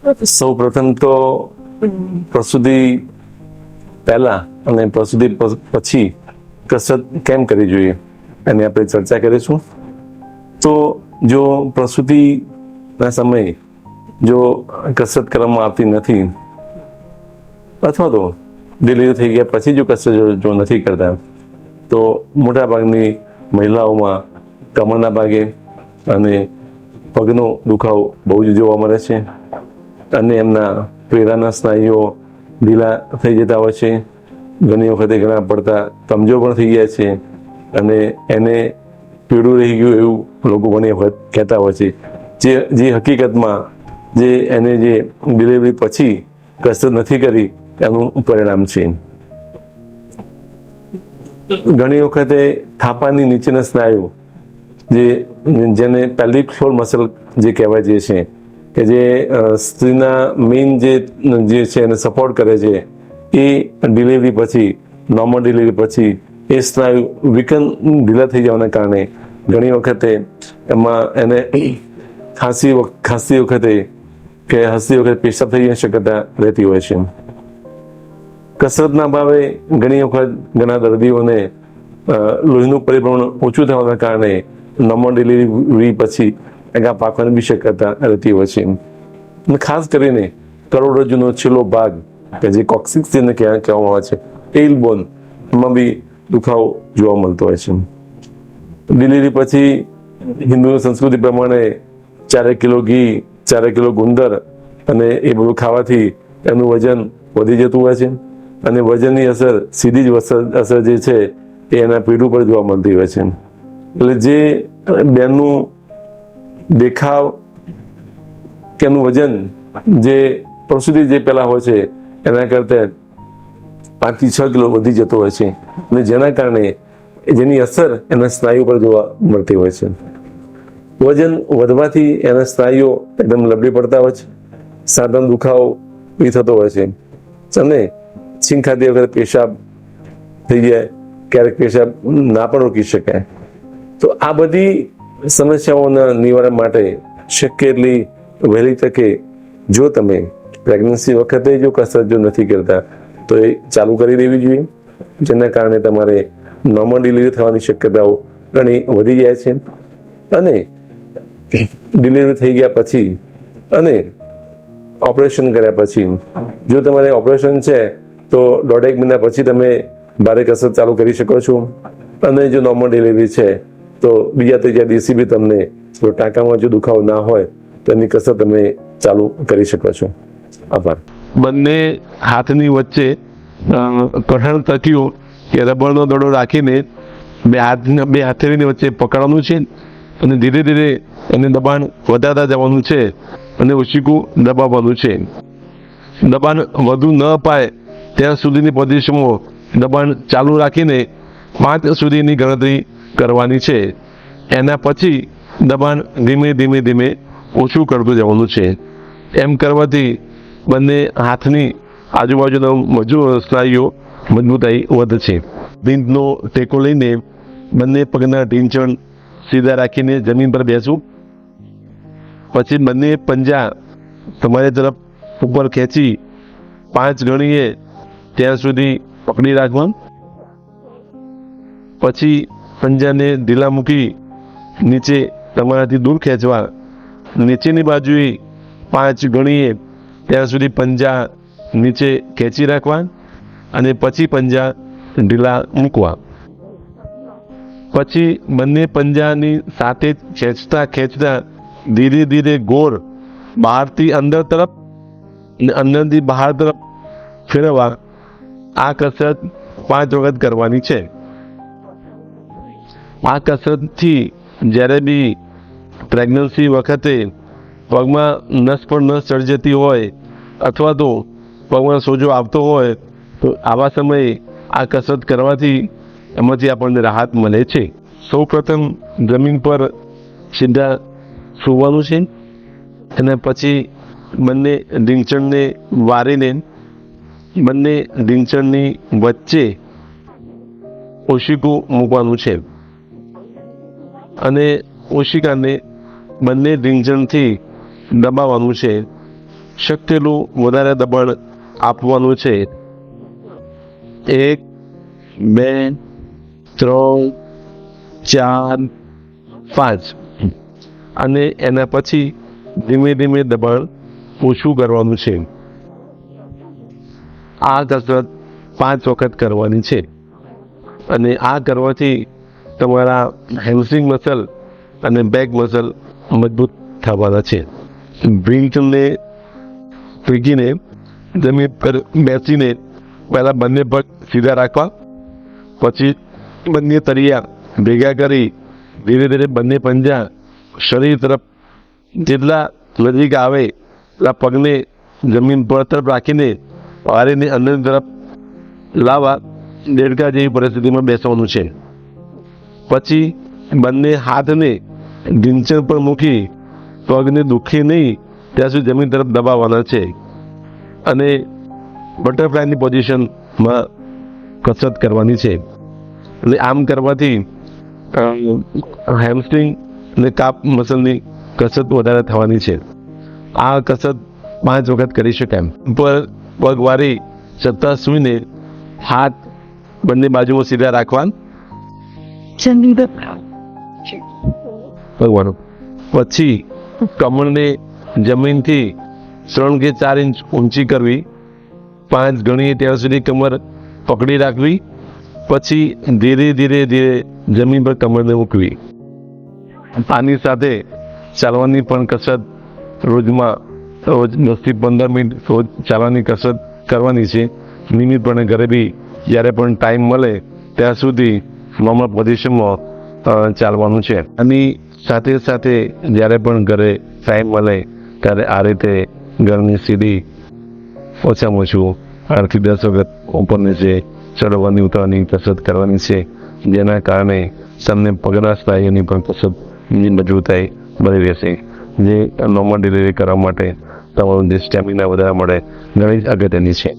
સૌ પ્રથમ તો પ્રસૂતિ પહેલા અને પ્રસૂતિ પછી કસરત કેમ કરવી જોઈએ એની આપણે ચર્ચા કરીશું. તો જો પ્રસૂતિના સમયે જો કસરત કરવામાં આવતી નથી અથવા તો ડિલિવરી થઈ ગયા પછી જો કસરત જો નથી કરતા તો મોટા ભાગની મહિલાઓમાં કમરના ભાગે અને પગનો દુખાવો બહુ જ જોવા મળે છે અને એમના પેરાના સ્નાયુઓ ઢીલા થઈ જતા હોય છે. ઘણી વખતે ઘણા પડતા કમજોર પણ થઈ ગયા છે અને એને પીળું રહી ગયું એવું લોકો ઘણી વખત કહેતા હોય છે, જે હકીકતમાં જે એને જે ડિલિવરી પછી કસરત નથી કરી એનું પરિણામ છે. ઘણી વખતે થાપાની નીચેના સ્નાયુ જેને પેલ્વિક ફ્લોર મસલ જે કહેવાય છે કે જે સ્ત્રીના મેઇન જે છે એને સપોર્ટ કરે છે એ ડિલિવરી પછી નોર્મલ ડિલિવરી પછી એ સ્નાયુ ઢીલા થઈ જવાના કારણે ઘણી વખતે એમાં એને ખાંસતી વખતે કે હસતી વખતે પેશાબ થઈ જવાની શક્યતા રહેતી હોય છે. કસરતના અભાવે ઘણી વખત ઘણા દર્દીઓને લોહીનું પરિભ્રમણ ઓછું થવાના કારણે નોર્મલ ડિલિવરી પછી આગા પાકવાની બી શક્યતા રહેતી હોય છે. ખાસ કરીને કરોડરજ્જુનો છેલ્લો ભાગ કે જે કોક્સિક્સ જેને કહેવામાં આવે છે, ટેઇલબોન, એમાં બી દુખાવો જોવા મળતો હોય છે. ડિલિવરી પછી હિન્દુ સંસ્કૃતિ પ્રમાણે 4 કિલો ઘી, 4 કિલો ગુંદર અને એ બધું ખાવાથી એનું વજન વધી જતું હોય છે અને વજનની અસર સીધી જ અસર જે છે એ એના પેટ ઉપર જોવા મળતી હોય છે. એટલે જે બેનનું દેખાવ કે એનું વજન જે પ્રસૂતિ જે પહેલા હોય છે એના કરતા 5 થી 6 કિલો વધી જતો હોય છે અને જેના કારણે જેની અસર એના સ્નાયુ પર જોવા મળતી હોય છે. વજન વધવાથી એના સ્નાયુઓ એકદમ લબડી પડતા હોય છે, સાધારણ દુખાવો બી થતો હોય છે અને છીંક ખાતી વખતે પેશાબ થઈ જાય, ક્યારેક પેશાબ ના પણ રોકી શકાય. તો આ બધી સમસ્યાઓના નિવારણ માટે શક્ય એટલી વહેલી તકે જો તમે પ્રેગ્નન્સી વખતે જો કસરત જો નથી કરતા તો એ ચાલુ કરી દેવી જોઈએ, જેના કારણે તમારે નોર્મલ ડિલિવરી થવાની શક્યતાઓ ઘણી વધી જાય છે. અને ડિલિવરી થઈ ગયા પછી અને ઓપરેશન કર્યા પછી જો તમારે ઓપરેશન છે તો 1.5 મહિના પછી તમે ભારે કસરત ચાલુ કરી શકો છો અને જો નોર્મલ ડિલિવરી છે તો બીજા ત્રીજા દિવસે બી તમને ટાંકામાં જો દુખાવો ના હોય તો એની કસરત તમે ચાલુ કરી શકો છો. આભાર. બંને હાથની વચ્ચે કઠણ તકીઓ કે રબરનો દડો રાખીને બે હથેળીની વચ્ચે પકડવાનું છે અને ધીરે ધીરે એને દબાણ વધારતા જવાનું છે અને ઓશિકું દબાવવાનું છે. દબાણ વધુ ન પાય ત્યાં સુધીની પોઝિશનમાં દબાણ ચાલુ રાખીને 5 સુધીની ગણતરી કરવાની છે. એના પછી દબાણ ધીમે ધીમે ધીમે ઓછું કરતું જવાનું છે. એમ કરવાથી બંને હાથની આજુબાજુના સ્નાયુઓ મજબૂતાઈ વધશે. ઢીંચનો ટેકો લઈને બંને પગના ઢીંચણ સીધા રાખીને જમીન પર બેસવું. પછી બંને પંજા તમારી તરફ ઉપર ખેંચી 5 ગણીએ ત્યાં સુધી પકડી રાખવા. પછી પંજાને ઢીલા મૂકી નીચે તમારાથી દૂર ખેંચવા. નીચેની બાજુએ 5 ગણીએ ત્યાં સુધી પંજા નીચે ખેંચી રાખવા અને પછી પંજા ઢીલા મૂકવા. પછી બંને પંજાની સાથે ખેંચતા ખેંચતા ધીરે ધીરે ગોળ બહારથી અંદર તરફ અને અંદરથી બહાર તરફ ફેરવવા. આ કસરત 5 વખત કરવાની છે. આ કસરતથી જ્યારે બી પ્રેગ્નન્સી વખતે પગમાં નસ પર નસ ચડી જતી હોય અથવા તો પગમાં સોજો આવતો હોય તો આવા સમયે આ કસરત કરવાથી એમાંથી આપણને રાહત મળે છે. સૌ પ્રથમ જમીન પર સીધા સૂવાનું છે અને પછી બંને ઢીંચણને વારીને બંને ઢીંચણની વચ્ચે ઓશિકું મૂકવાનું છે અને ઓશિકાને બંને ઢીંચણથી દબાવવાનું છે શક્ય એટલું વધારે દબાણ આપવાનું છે. 1 2 3 4 5 અને એના પછી ધીમે ધીમે દબાણ ઓછું કરવાનું છે. આ કસરત 5 વખત કરવાની છે અને આ કરવાથી તમારા હેમસ્ટ્રિંગ મસલ અને બેક મસલ મજબૂત થવાના છે. બ્રિંકને પીકીને જમીન પર બેસીને પહેલાં બંને પગ સીધા રાખવા, પછી બંને તળિયા ભેગા કરી ધીરે ધીરે બંને પંજા શરીર તરફ જેટલા નજીક આવે એટલા પગને જમીન પર તરફ રાખીને વારીને અંદર તરફ લાવવા દેડકા જેવી પરિસ્થિતિમાં બેસવાનું છે. પછી બંને હાથને ઢીંચણ પર મૂકી પગને દુખે નહીં ત્યાં સુધી જમીન તરફ દબાવવાના છે અને બટરફ્લાયની પોઝિશનમાં કસરત કરવાની છે. એટલે આમ કરવાથી હેમસ્ટ્રિંગ અને કાપ મસલની કસરત વધારે થવાની છે. આ કસરત 5 વખત કરી શકાય. પર પગ વારી છતાં સૂઈને હાથ બંને બાજુમાં સીધા રાખવા ભગવાનું. પછી કમરને જમીનથી 3 કે 4 ઇંચ ઊંચી કરવી, 5 ગણીએ ત્યાં સુધી કમર પકડી રાખવી, પછી ધીરે ધીરે ધીરે જમીન પર કમરને મૂકવી. આની સાથે ચાલવાની પણ કસરત રોજ 10 થી 15 મિનિટ રોજ ચાલવાની કસરત કરવાની છે. નિયમિતપણે ઘરે બી જ્યારે પણ ટાઈમ મળે ત્યાં સુધી નોર્મલ પોઝિશનમાં ચાલવાનું છે. આની સાથે સાથે જ્યારે પણ ઘરે ટાઈમ મળે ત્યારે આ રીતે ઘરની સીડી ઓછામાં ઓછું 8 થી 10 વખત ઉપર નીચે ચડવાની ઉતરવાની કસરત કરવાની છે, જેના કારણે તમને પગના સ્નાયુની પણ કસરત મજબૂતાઈ બની રહેશે, જે નોર્મલ ડિલિવરી કરવા માટે તમારું જે સ્ટેમિના વધારવા માટે ઘણી જ અગત્યની છે.